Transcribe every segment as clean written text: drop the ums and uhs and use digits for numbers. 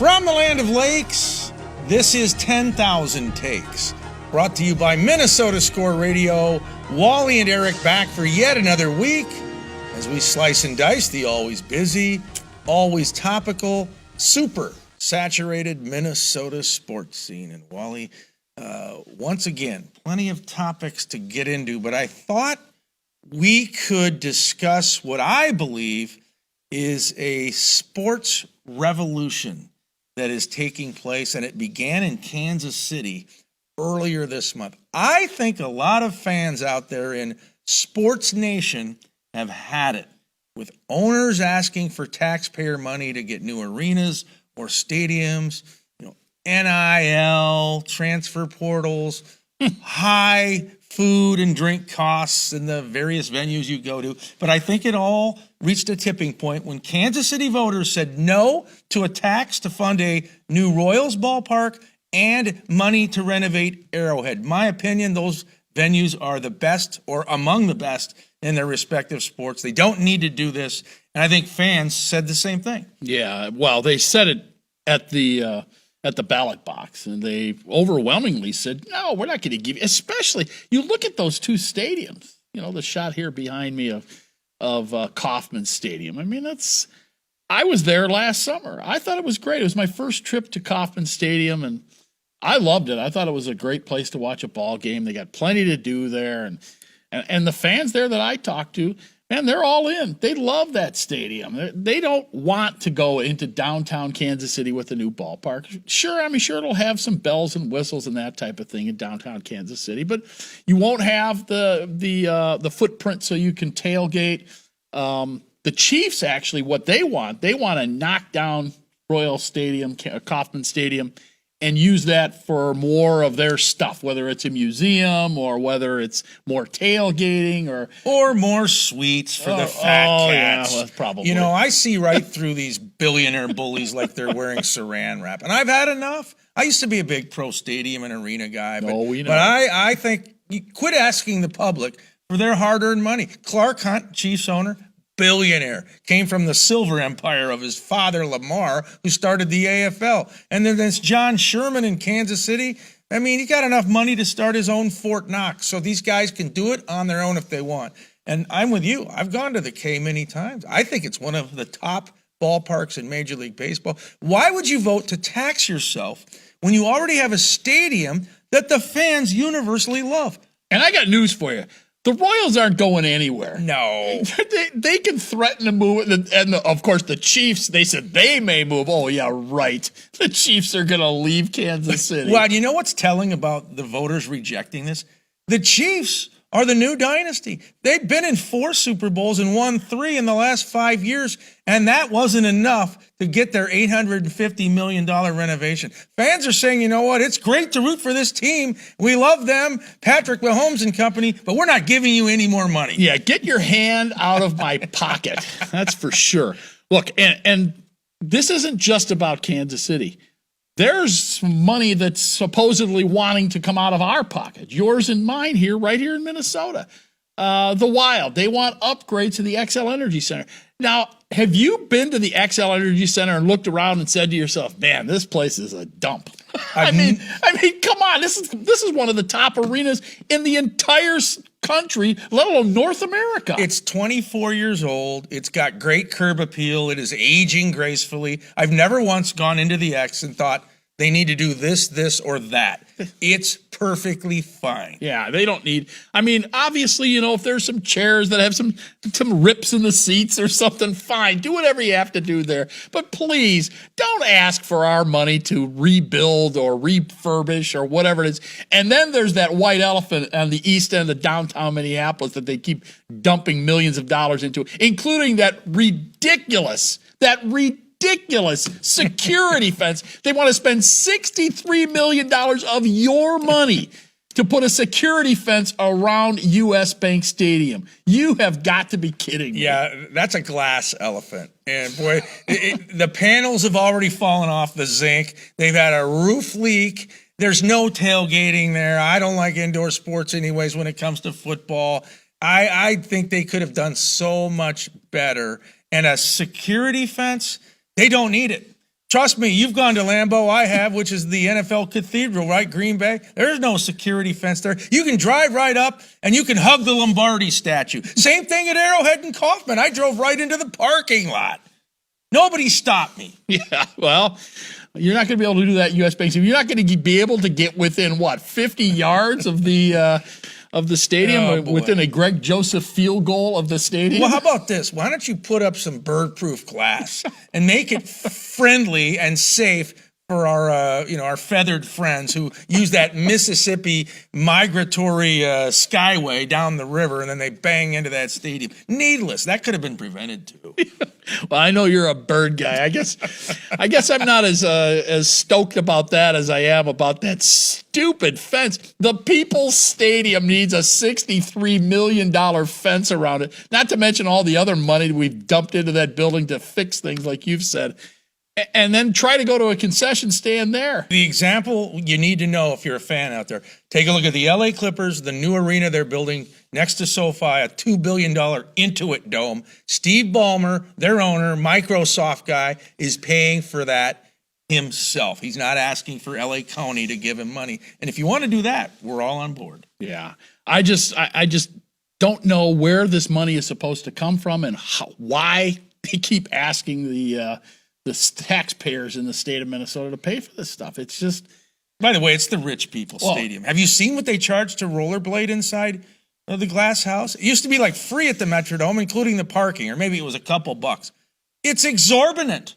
From the land of lakes, this is 10,000 Takes. Brought to you by Minnesota Score Radio. Wally and Eric back for yet another week as we slice and dice the always busy, always topical, super saturated Minnesota sports scene. And Wally, once again, plenty of topics to get into, but I thought we could discuss what I believe is a sports revolution that is taking place, and it began in Kansas City earlier this month. I think a lot of fans out there in Sports Nation have had it, with owners asking for taxpayer money to get new arenas or stadiums, NIL, transfer portals, high food and drink costs in the various venues you go to. But I think it all reached a tipping point when Kansas City voters said no to a tax to fund a new Royals ballpark and money to renovate Arrowhead. My opinion, those venues are the best or among the best in their respective sports. They don't need to do this. And I think fans said the same thing. Yeah, well, they said it at the ballot box, and they overwhelmingly said, no, we're not going to give you, especially, you look at those two stadiums, the shot here behind me of Kauffman Stadium. I mean, I was there last summer. I thought it was great. It was my first trip to Kauffman Stadium, and I loved it. I thought it was a great place to watch a ball game. They got plenty to do there, and the fans there that I talked to, man, they're all in. They love that stadium. They don't want to go into downtown Kansas City with a new ballpark. Sure, it'll have some bells and whistles and that type of thing in downtown Kansas City, but you won't have the footprint so you can tailgate. The Chiefs, actually, what they want to knock down Royal Stadium, Kauffman Stadium, and use that for more of their stuff, whether it's a museum or whether it's more tailgating or more suites for the fat cats. Yeah, well, probably. I see right through these billionaire bullies like they're wearing saran wrap, and I've had enough. I used to be a big pro stadium and arena guy, but I think you quit asking the public for their hard-earned money. Clark Hunt, Chiefs owner, billionaire, came from the silver empire of his father, Lamar, who started the AFL. And then there's John Sherman in Kansas City. I mean, he got enough money to start his own Fort Knox. So these guys can do it on their own if they want. And I'm with you. I've gone to the K many times. I think it's one of the top ballparks in Major League Baseball. Why would you vote to tax yourself when you already have a stadium that the fans universally love? And I got news for you. The Royals aren't going anywhere. No. They can threaten to move. And of course, the Chiefs, they said they may move. Oh, yeah, right. The Chiefs are going to leave Kansas City. Well, you know what's telling about the voters rejecting this? The Chiefs are the new dynasty. They've been in 4 Super Bowls and won 3 in the last 5 years, and that wasn't enough to get their $850 million renovation. Fans are saying, you know what, it's great to root for this team. We love them, Patrick Mahomes and company, but we're not giving you any more money. Yeah, get your hand out of my pocket. That's for sure. Look, and this isn't just about Kansas City. There's money that's supposedly wanting to come out of our pocket, yours and mine here, right here in Minnesota. The Wild, they want upgrades to the XL Energy Center. Now, have you been to the XL Energy Center and looked around and said to yourself, man, this place is a dump? I mean, come on, this is one of the top arenas in the entire country, let alone North America. It's 24 years old. It's got great curb appeal. It is aging gracefully. I've never once gone into the X and thought they need to do this, or that. It's perfectly fine. Yeah, they don't need, obviously, if there's some chairs that have some rips in the seats or something, fine. Do whatever you have to do there. But please, don't ask for our money to rebuild or refurbish or whatever it is. And then there's that white elephant on the east end of downtown Minneapolis that they keep dumping millions of dollars into, including that ridiculous security fence. They want to spend $63 million of your money to put a security fence around U.S. Bank Stadium. You have got to be kidding me. Yeah, that's a glass elephant. And boy, the panels have already fallen off the zinc. They've had a roof leak. There's no tailgating there. I don't like indoor sports anyways when it comes to football. I think they could have done so much better. And a security fence, they don't need it. Trust me, you've gone to Lambeau. I have, which is the NFL Cathedral, right? Green Bay. There's no security fence there. You can drive right up and you can hug the Lombardi statue. Same thing at Arrowhead and Kaufman. I drove right into the parking lot. Nobody stopped me. Yeah, well, you're not going to be able to do that at U.S. Bank. You're not going to be able to get within, 50 yards of the stadium, within a Greg Joseph field goal of the stadium? Well, how about this? Why don't you put up some bird-proof glass and make it friendly and safe for our feathered friends who use that Mississippi migratory skyway down the river, and then they bang into that stadium. Needless. That could have been prevented too. Well, I know you're a bird guy. I guess I'm not as stoked about that as I am about that stupid fence. The People's Stadium needs a $63 million fence around it, not to mention all the other money we've dumped into that building to fix things like you've said. And then try to go to a concession stand there. The example you need to know if you're a fan out there, take a look at the LA Clippers, the new arena they're building next to SoFi, a $2 billion Intuit Dome. Steve Ballmer, their owner, Microsoft guy, is paying for that himself. He's not asking for LA County to give him money. And if you want to do that, we're all on board. Yeah. I just don't know where this money is supposed to come from and why they keep asking the taxpayers in the state of Minnesota to pay for this stuff. It's just... By the way, it's the rich people's stadium. Have you seen what they charge to rollerblade inside of the glass house? It used to be like free at the Metrodome, including the parking, or maybe it was a couple bucks. It's exorbitant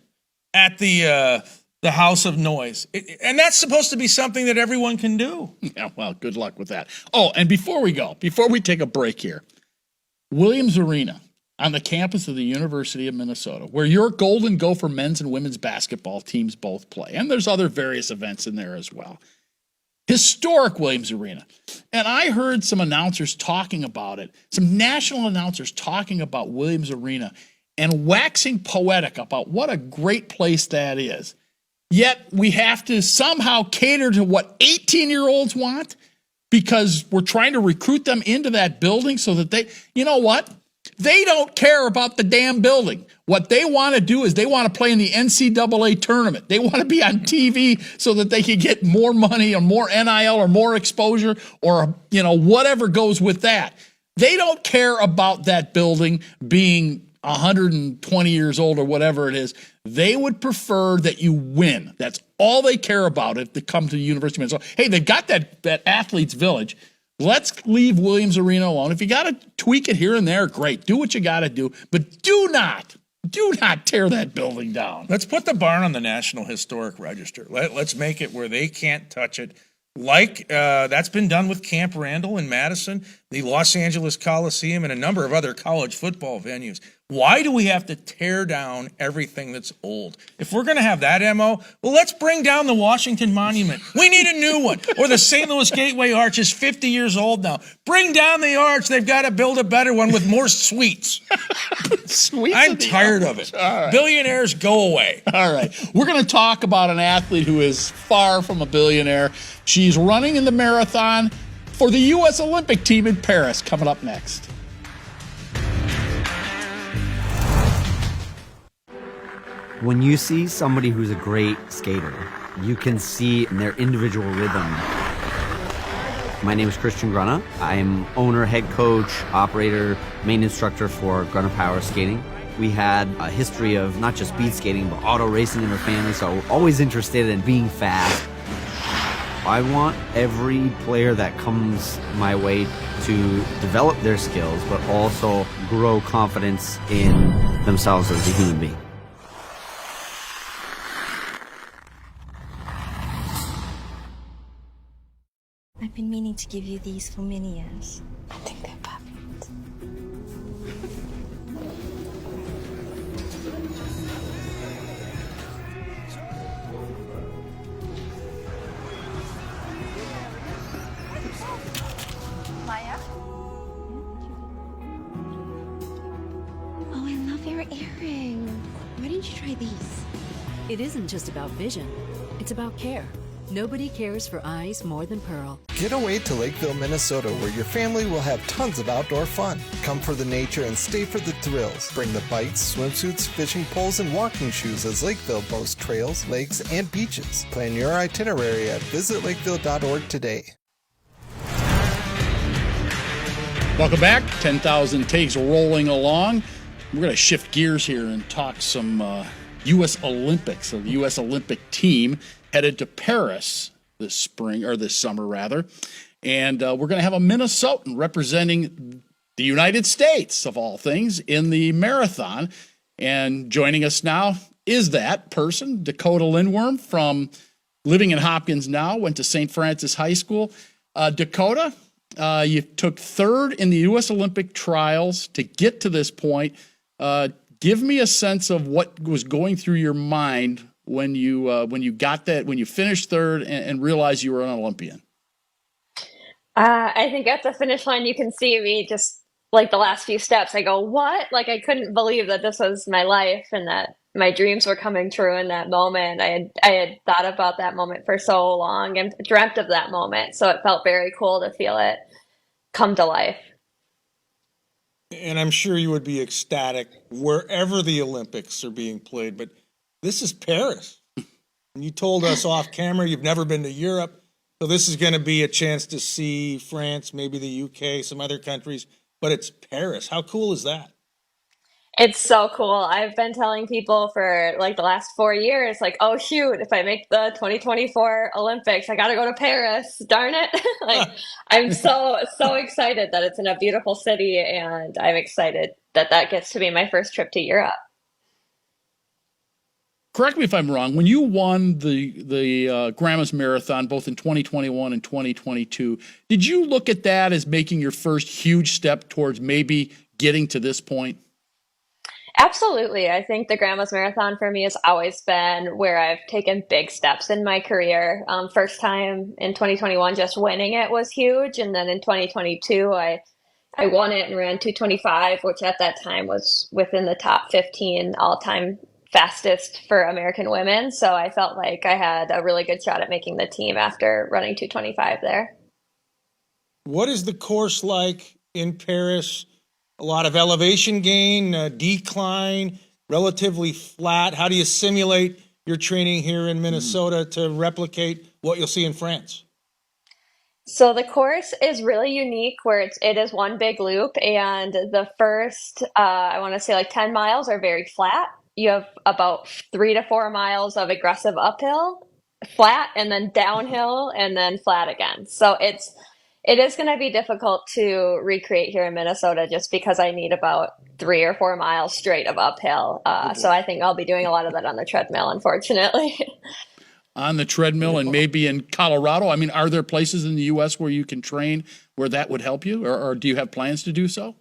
at the House of Noise. And that's supposed to be something that everyone can do. Yeah, well, good luck with that. Oh, and before we take a break here, Williams Arena on the campus of the University of Minnesota, where your Golden Gopher men's and women's basketball teams both play. And there's other various events in there as well. Historic Williams Arena. And I heard some announcers talking about it, some national announcers talking about Williams Arena and waxing poetic about what a great place that is. Yet we have to somehow cater to what 18-year-olds want because we're trying to recruit them into that building so that they, you know what? They don't care about the damn building. What they want to do is they want to play in the NCAA tournament. They want to be on TV so that they can get more money or more NIL or more exposure or, whatever goes with that. They don't care about that building being 120 years old or whatever it is. They would prefer that you win. That's all they care about if they come to the University of Minnesota. Hey, they've got that athletes village. Let's leave Williams Arena alone. If you got to tweak it here and there, great. Do what you got to do. But do not tear that building down. Let's put the barn on the National Historic Register. Let's make it where they can't touch it. Like that's been done with Camp Randall in Madison, the Los Angeles Coliseum, and a number of other college football venues. Why do we have to tear down everything that's old? If we're going to have that MO, well, let's bring down the Washington Monument. We need a new one. Or the St. Louis Gateway Arch is 50 years old now. Bring down the arch. They've got to build a better one with more suites. I'm tired of it. Right. Billionaires, go away. All right. We're going to talk about an athlete who is far from a billionaire. She's running in the marathon for the U.S. Olympic team in Paris, coming up next. When you see somebody who's a great skater, you can see in their individual rhythm. My name is Christian Grunna. I am owner, head coach, operator, main instructor for Grunna Power Skating. We had a history of not just speed skating, but auto racing in our family, so always interested in being fast. I want every player that comes my way to develop their skills, but also grow confidence in themselves as a human being. I've been meaning to give you these for many years. I think they're perfect. Maya? Oh, I love your earring. Why didn't you try these? It isn't just about vision. It's about care. Nobody cares for eyes more than Pearl. Get away to Lakeville, Minnesota, where your family will have tons of outdoor fun. Come for the nature and stay for the thrills. Bring the bikes, swimsuits, fishing poles, and walking shoes as Lakeville boasts trails, lakes, and beaches. Plan your itinerary at visitlakeville.org today. Welcome back. 10,000 Takes rolling along. We're going to shift gears here and talk some U.S. Olympics. So the U.S. Olympic team headed to Paris this summer rather. And we're going to have a Minnesotan representing the United States, of all things, in the marathon. And joining us now is that person, Dakotah Lindwurm, from living in Hopkins now, went to St. Francis High School. Dakotah, you took third in the U.S. Olympic trials to get to this point. Give me a sense of what was going through your mind when you got that, when you finished third and realized you were an Olympian. I think at the finish line, you can see me just like the last few steps. I go, what? Like, I couldn't believe that this was my life and that my dreams were coming true in that moment. I had thought about that moment for so long and dreamt of that moment. So it felt very cool to feel it come to life. And I'm sure you would be ecstatic wherever the Olympics are being played, but this is Paris. And you told us off camera you've never been to Europe, so this is going to be a chance to see France, maybe the UK, some other countries, but it's Paris. How cool is that? It's so cool. I've been telling people for like the last 4 years, like, oh shoot, if I make the 2024 Olympics, I got to go to Paris. Darn it. Like, I'm so excited that it's in a beautiful city, and I'm excited that that gets to be my first trip to Europe. Correct me if I'm wrong. When you won the Grandma's Marathon, both in 2021 and 2022, did you look at that as making your first huge step towards maybe getting to this point? Absolutely. I think the Grandma's Marathon for me has always been where I've taken big steps in my career. First time in 2021, just winning it was huge. And then in 2022, I won it and ran 2:25, which at that time was within the top 15 all-time fastest for American women. So I felt like I had a really good shot at making the team after running 2:25 there. What is the course like in Paris? A lot of elevation gain, decline, relatively flat. How do you simulate your training here in Minnesota to replicate what you'll see in France? So the course is really unique where it is one big loop, and the first, I want to say like 10 miles are very flat. You have about 3 to 4 miles of aggressive uphill, flat, and then downhill, and then flat again. So it is going to be difficult to recreate here in Minnesota just because I need about 3 or 4 miles straight of uphill. So I think I'll be doing a lot of that on the treadmill, unfortunately. On the treadmill and maybe in Colorado? I mean, are there places in the U.S. where you can train where that would help you, or do you have plans to do so?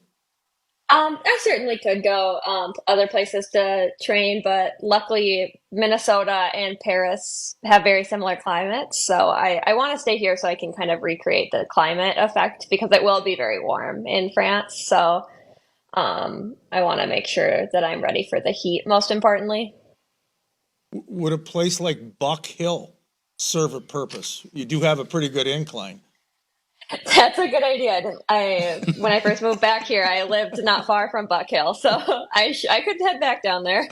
I certainly could go other places to train, but luckily Minnesota and Paris have very similar climates. So I want to stay here so I can kind of recreate the climate effect because it will be very warm in France. So I want to make sure that I'm ready for the heat, most importantly. Would a place like Buck Hill serve a purpose? You do have a pretty good incline. That's a good idea. When I first moved back here, I lived not far from Buck Hill, so I could head back down there.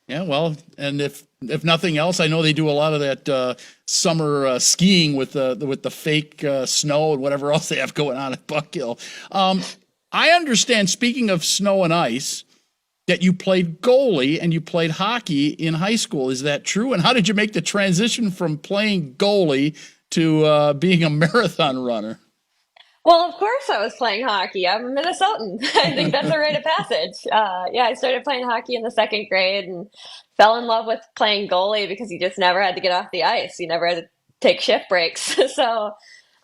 Yeah, well, and if nothing else, I know they do a lot of that summer skiing with the fake snow and whatever else they have going on at Buck Hill. I understand, speaking of snow and ice, that you played goalie and you played hockey in high school. Is that true? And how did you make the transition from playing goalie to being a marathon runner? Well, of course I was playing hockey. I'm a Minnesotan. I think that's a rite of passage. Yeah, I started playing hockey in the second grade and fell in love with playing goalie because you just never had to get off the ice. You never had to take shift breaks. So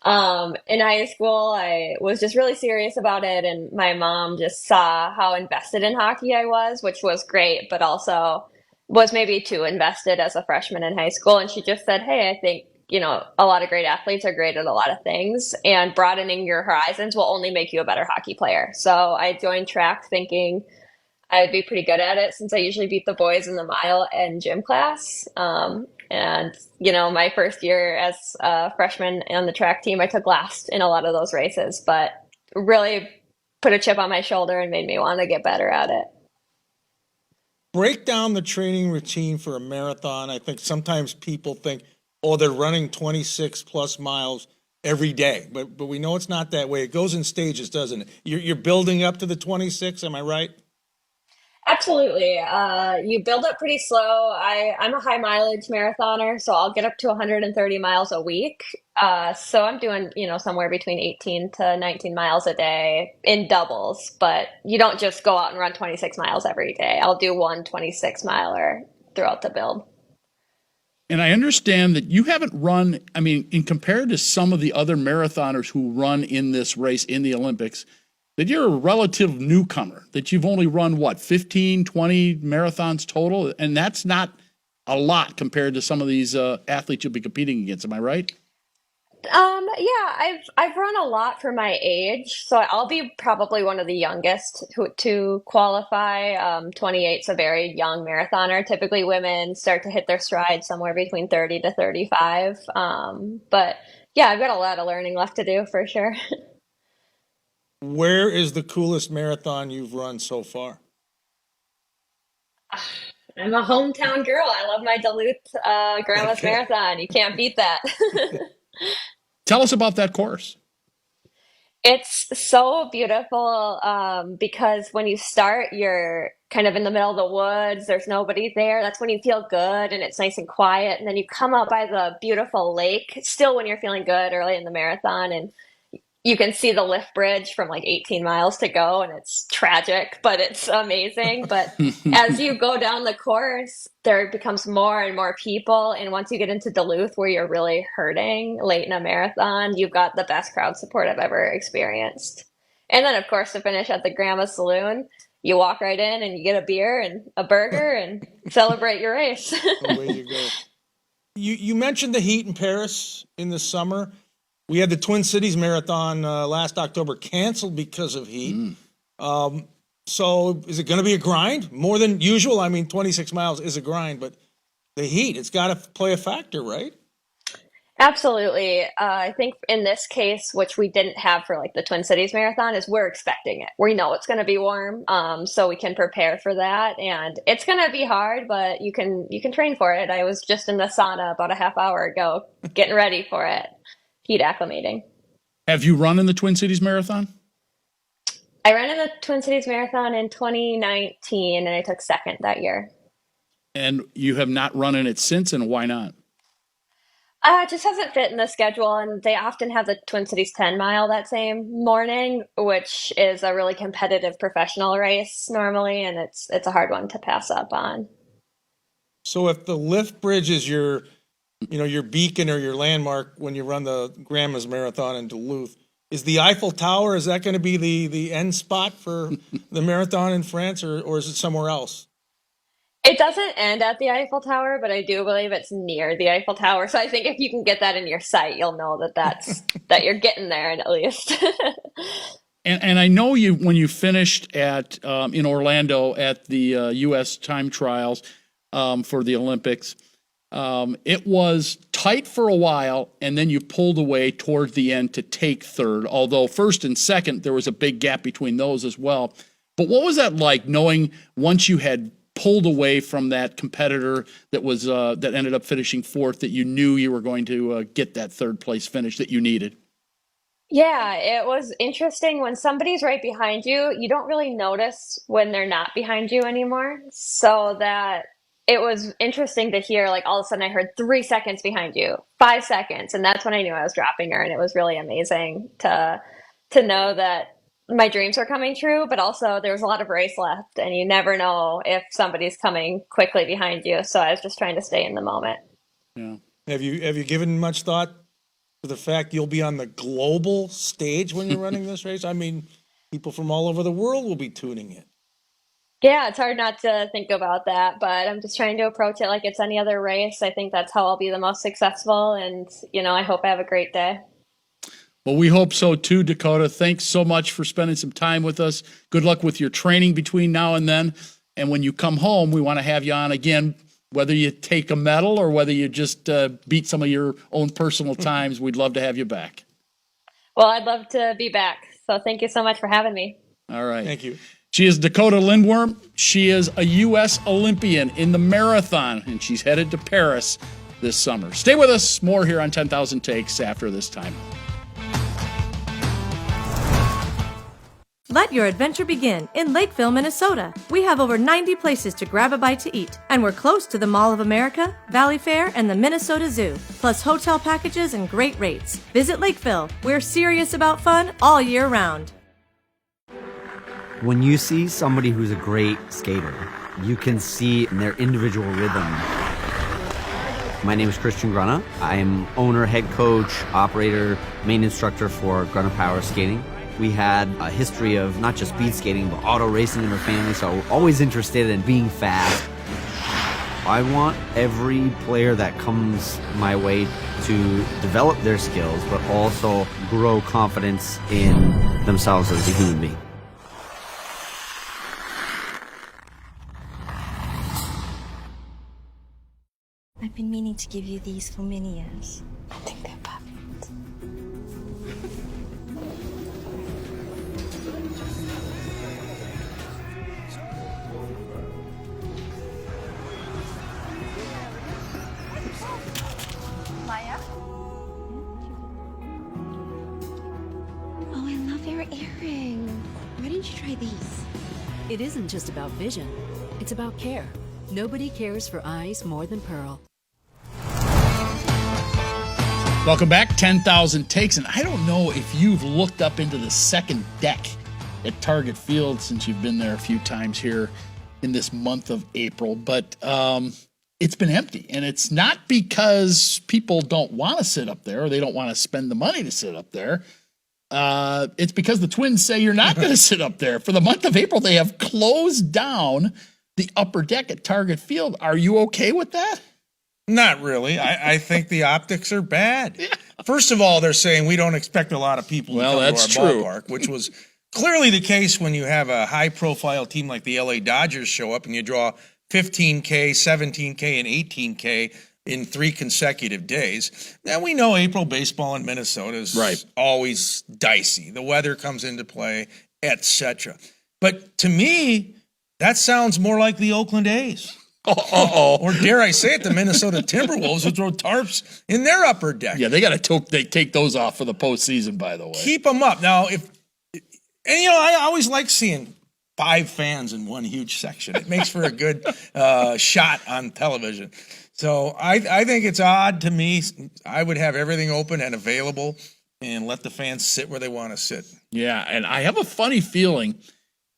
in high school, I was just really serious about it. And my mom just saw how invested in hockey I was, which was great, but also was maybe too invested as a freshman in high school. And she just said, hey, I think, a lot of great athletes are great at a lot of things, and broadening your horizons will only make you a better hockey player. So I joined track thinking I'd be pretty good at it since I usually beat the boys in the mile and gym class. And, my first year as a freshman on the track team, I took last in a lot of those races, but really put a chip on my shoulder and made me want to get better at it. Break down the training routine for a marathon. I think sometimes people think, oh, they're running 26 plus miles every day, but we know it's not that way. It goes in stages, doesn't it? You're building up to the 26, am I right? Absolutely. You build up pretty slow. I'm a high mileage marathoner, so I'll get up to 130 miles a week. So I'm doing, somewhere between 18 to 19 miles a day in doubles, but you don't just go out and run 26 miles every day. I'll do one 26 miler throughout the build. And I understand that you haven't run, in compared to some of the other marathoners who run in this race in the Olympics, that you're a relative newcomer, that you've only run, 15, 20 marathons total? And that's not a lot compared to some of these athletes you'll be competing against. Am I right? Yeah, I've run a lot for my age, so I'll be probably one of the youngest to qualify. 28's a very young marathoner. Typically, women start to hit their stride somewhere between 30 to 35. But yeah, I've got a lot of learning left to do for sure. Where is the coolest marathon you've run so far? I'm a hometown girl. I love my Duluth Grandma's Marathon. You can't beat that. Tell us about that course. It's so beautiful because when you start, you're kind of in the middle of the woods. There's nobody there. That's when you feel good and it's nice and quiet. And then you come out by the beautiful lake, still when you're feeling good early in the marathon. And you can see the lift bridge from like 18 miles to go, and it's tragic, but it's amazing. But as you go down the course, there becomes more and more people. And once you get into Duluth, where you're really hurting late in a marathon, you've got the best crowd support I've ever experienced. And then, of course, to finish at the Grandma Saloon, you walk right in and you get a beer and a burger and celebrate your race. Away you go. You mentioned the heat in Paris in the summer. We had the Twin Cities Marathon last October canceled because of heat. So is it going to be a grind? More than usual? 26 miles is a grind, but the heat, it's got to play a factor, right? Absolutely. I think in this case, which we didn't have for like the Twin Cities Marathon, is we're expecting it. We know it's going to be warm, so we can prepare for that. And it's going to be hard, but you can train for it. I was just in the sauna about a half hour ago, getting ready for it. Heat acclimating. Have you run in the Twin Cities Marathon? I ran in the Twin Cities Marathon in 2019, and I took second that year. And you have not run in it since, and why not? It just hasn't fit in the schedule, and they often have the Twin Cities 10 mile that same morning, which is a really competitive professional race normally, and it's a hard one to pass up on. So if the lift bridge is your beacon or your landmark when you run the Grandma's Marathon in Duluth, is the Eiffel Tower, is that going to be the end spot for the marathon in France, or is it somewhere else? It doesn't end at the Eiffel Tower, but I do believe it's near the Eiffel Tower. So I think if you can get that in your sight, you'll know that you're getting there at least. And I know when you finished in Orlando at the U.S. time trials for the Olympics, it was tight for a while, and then you pulled away toward the end to take third, although first and second, there was a big gap between those as well. But what was that like, knowing once you had pulled away from that competitor that ended up finishing fourth, that you knew you were going to get that third place finish that you needed? Yeah, it was interesting. When somebody's right behind you, you don't really notice when they're not behind you anymore. So that it was interesting to hear, like, all of a sudden I heard 3 seconds behind you, 5 seconds. And that's when I knew I was dropping her. And it was really amazing to know that my dreams were coming true, but also there was a lot of race left and you never know if somebody's coming quickly behind you. So I was just trying to stay in the moment. Yeah. Have you given much thought to the fact you'll be on the global stage when you're running this race? People from all over the world will be tuning in. Yeah, it's hard not to think about that, but I'm just trying to approach it like it's any other race. I think that's how I'll be the most successful. And, I hope I have a great day. Well, we hope so too, Dakotah. Thanks so much for spending some time with us. Good luck with your training between now and then. And when you come home, we want to have you on again, whether you take a medal or whether you just beat some of your own personal times. We'd love to have you back. Well, I'd love to be back. So thank you so much for having me. All right. Thank you. She is Dakotah Lindwurm. She is a U.S. Olympian in the marathon, and she's headed to Paris this summer. Stay with us. More here on 10,000 Takes after this time. Let your adventure begin in Lakeville, Minnesota. We have over 90 places to grab a bite to eat, and we're close to the Mall of America, Valley Fair, and the Minnesota Zoo, plus hotel packages and great rates. Visit Lakeville. We're serious about fun all year round. When you see somebody who's a great skater, you can see in their individual rhythm. My name is Christian Grunna. I'm owner, head coach, operator, main instructor for Grunna Power Skating. We had a history of not just speed skating, but auto racing in our family, so we're always interested in being fast. I want every player that comes my way to develop their skills, but also grow confidence in themselves as a human being. I've been meaning to give you these for many years. I think they're perfect. Oh, I love your earring. Why didn't you try these? It isn't just about vision. It's about care. Nobody cares for eyes more than Pearl. Welcome back, 10,000 Takes. And I don't know if you've looked up into the second deck at Target Field since you've been there a few times here in this month of April, but it's been empty. And it's not because people don't want to sit up there or they don't want to spend the money to sit up there. It's because the Twins say you're not going to sit up there. For the month of April, they have closed down the upper deck at Target Field. Are you okay with that? Not really. I think the optics are bad. Yeah. First of all, they're saying we don't expect a lot of people to come to our ballpark, which was clearly the case when you have a high-profile team like the LA Dodgers show up and you draw 15K, 17K, and 18K in 3 consecutive days. Now, we know April baseball in Minnesota is always dicey. The weather comes into play, etc. But to me, that sounds more like the Oakland A's. Or dare I say it, the Minnesota Timberwolves who throw tarps in their upper deck. Yeah, they got to take those off for the postseason, by the way. Keep them up. Now, I always like seeing 5 fans in one huge section. It makes for a good shot on television. So I think it's odd to me. I would have everything open and available and let the fans sit where they want to sit. Yeah, and I have a funny feeling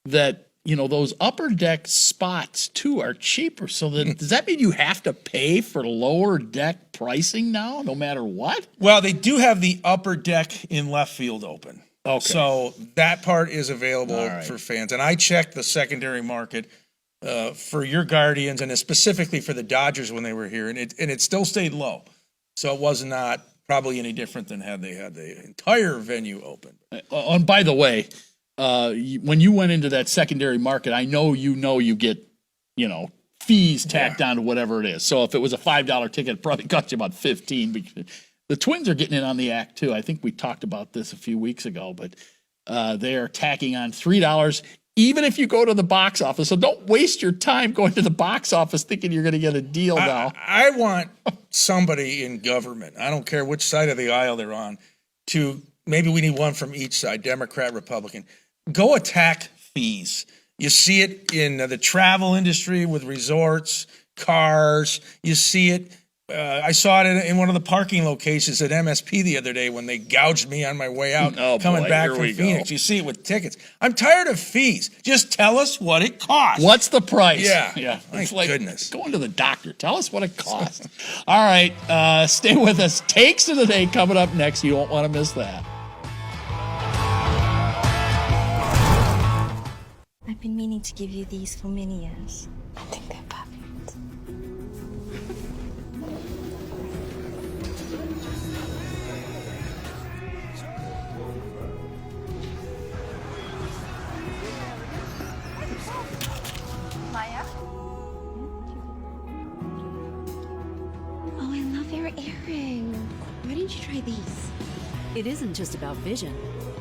that those upper deck spots too are cheaper. So does that mean you have to pay for lower deck pricing now, no matter what? Well, they do have the upper deck in left field open. Okay. So that part is available for fans. And I checked the secondary market for your Guardians and specifically for the Dodgers when they were here, and it still stayed low. So it was not probably any different than had they had the entire venue open. And by the way, when you went into that secondary market, I know you get, fees tacked on to whatever it is. So if it was a $5 ticket, it probably cost you about $15. Because the Twins are getting in on the act too. I think we talked about this a few weeks ago, but they are tacking on $3, even if you go to the box office. So don't waste your time going to the box office thinking you're going to get a deal now. I want somebody in government, I don't care which side of the aisle they're on, to maybe we need one from each side, Democrat, Republican. Go attack fees. You see it in the travel industry with resorts, cars. You see it. I saw it in one of the parking locations at MSP the other day when they gouged me on my way out coming back from Phoenix. You see it with tickets. I'm tired of fees. Just tell us what it costs. What's the price? Yeah. It's like goodness. Going to the doctor. Tell us what it costs. All right. Stay with us. Takes of the day coming up next. You won't want to miss that. I've been meaning to give you these for many years. I think they're perfect. love your earring. Why didn't you try these? It isn't just about vision.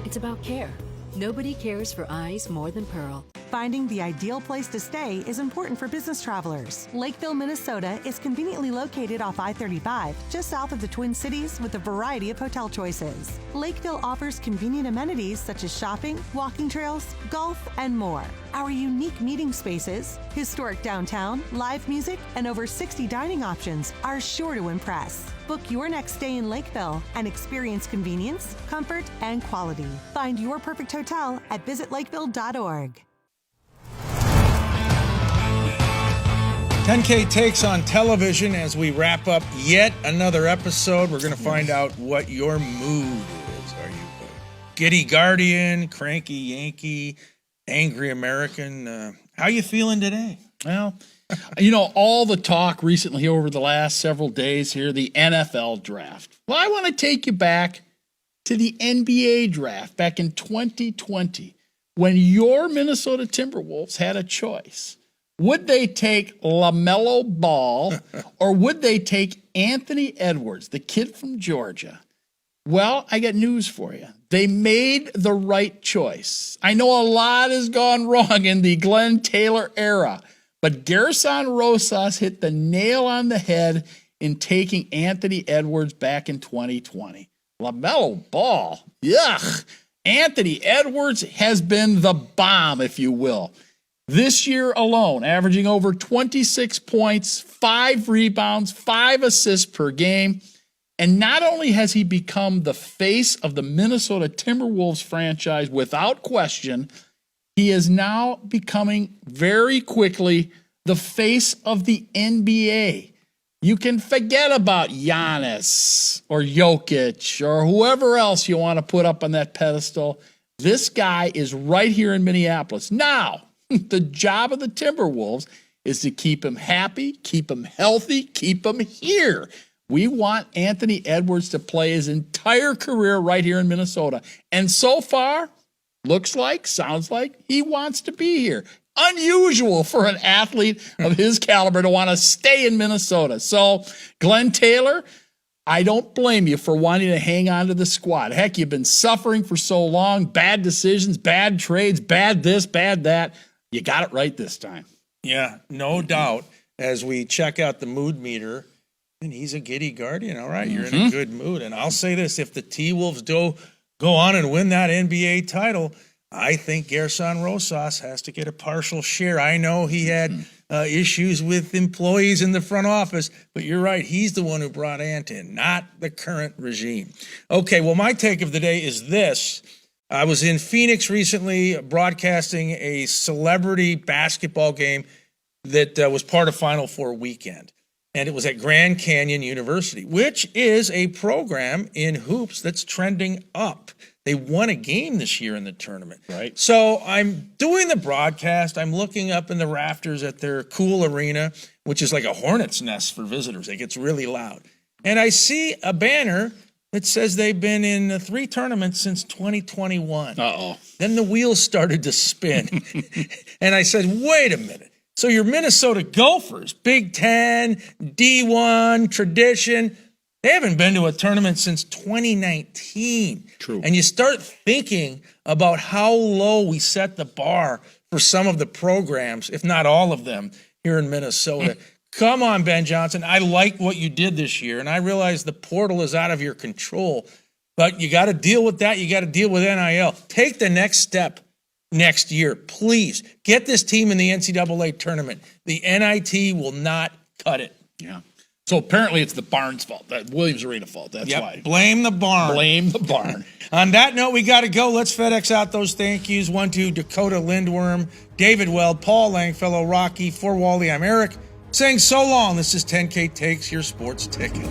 It's about care. Nobody cares for eyes more than Pearl. Finding the ideal place to stay is important for business travelers. Lakeville, Minnesota is conveniently located off I-35, just south of the Twin Cities with a variety of hotel choices. Lakeville offers convenient amenities such as shopping, walking trails, golf, and more. Our unique meeting spaces, historic downtown, live music, and over 60 dining options are sure to impress. Book your next stay in Lakeville and experience convenience, comfort, and quality. Find your perfect hotel at visitlakeville.org. 10K Takes on television as we wrap up yet another episode. We're going to find out what your mood is. Are you a giddy guardian, cranky Yankee, angry American? How you feeling today? Well, you know, all the talk recently over the last several days here, the NFL draft. Well, I want to take you back to the NBA draft back in 2020 when your Minnesota Timberwolves had a choice. Would they take LaMelo Ball or would they take Anthony Edwards, the kid from Georgia? Well, I got news for you. They made the right choice. I know a lot has gone wrong in the Glenn Taylor era, but Gerson Rosas hit the nail on the head in taking Anthony Edwards back in 2020. LaMelo Ball, yuck. Anthony Edwards has been the bomb, if you will. This year alone, averaging over 26 points, 5 rebounds, 5 assists per game. And not only has he become the face of the Minnesota Timberwolves franchise without question, he is now becoming very quickly the face of the NBA. You can forget about Giannis or Jokic or whoever else you want to put up on that pedestal. This guy is right here in Minneapolis. Now, the job of the Timberwolves is to keep him happy, keep him healthy, keep him here. We want Anthony Edwards to play his entire career right here in Minnesota. And so far, looks like, sounds like, he wants to be here. Unusual for an athlete of his caliber to want to stay in Minnesota. So, Glenn Taylor, I don't blame you for wanting to hang on to the squad. Heck, you've been suffering for so long. Bad decisions, bad trades, bad this, bad that. You got it right this time. Yeah, no doubt. As we check out the mood meter, and he's a giddy guardian. All right, you're in a good mood. And I'll say this, if the T-Wolves do go on and win that NBA title, I think Gerson Rosas has to get a partial share. I know he had issues with employees in the front office, but you're right. He's the one who brought Ant in, not the current regime. Okay, well, my take of the day is this. I was in Phoenix recently broadcasting a celebrity basketball game that was part of Final Four weekend. And it was at Grand Canyon University, which is a program in hoops that's trending up. They won a game this year in the tournament. Right. So I'm doing the broadcast. I'm looking up in the rafters at their cool arena, which is like a hornet's nest for visitors. It gets really loud. And I see a banner that says they've been in 3 tournaments since 2021. Uh-oh. Then the wheels started to spin. And I said, wait a minute. So your Minnesota Gophers, Big Ten, D1, tradition, they haven't been to a tournament since 2019. True. And you start thinking about how low we set the bar for some of the programs, if not all of them, here in Minnesota. Come on, Ben Johnson. I like what you did this year, and I realize the portal is out of your control, but you got to deal with that. You got to deal with NIL. Take the next step next year. Please get this team in the NCAA tournament. The NIT will not cut it. Yeah. So apparently it's the barn's fault, that Williams Arena fault. That's why. Blame the barn. Blame the barn. On that note, we got to go. Let's FedEx out those thank yous. One to Dakotah Lindwurm, David Weld, Paul Langfellow, Rocky, for Wally, I'm Eric. Saying so long, this is 10K Takes, your sports ticket.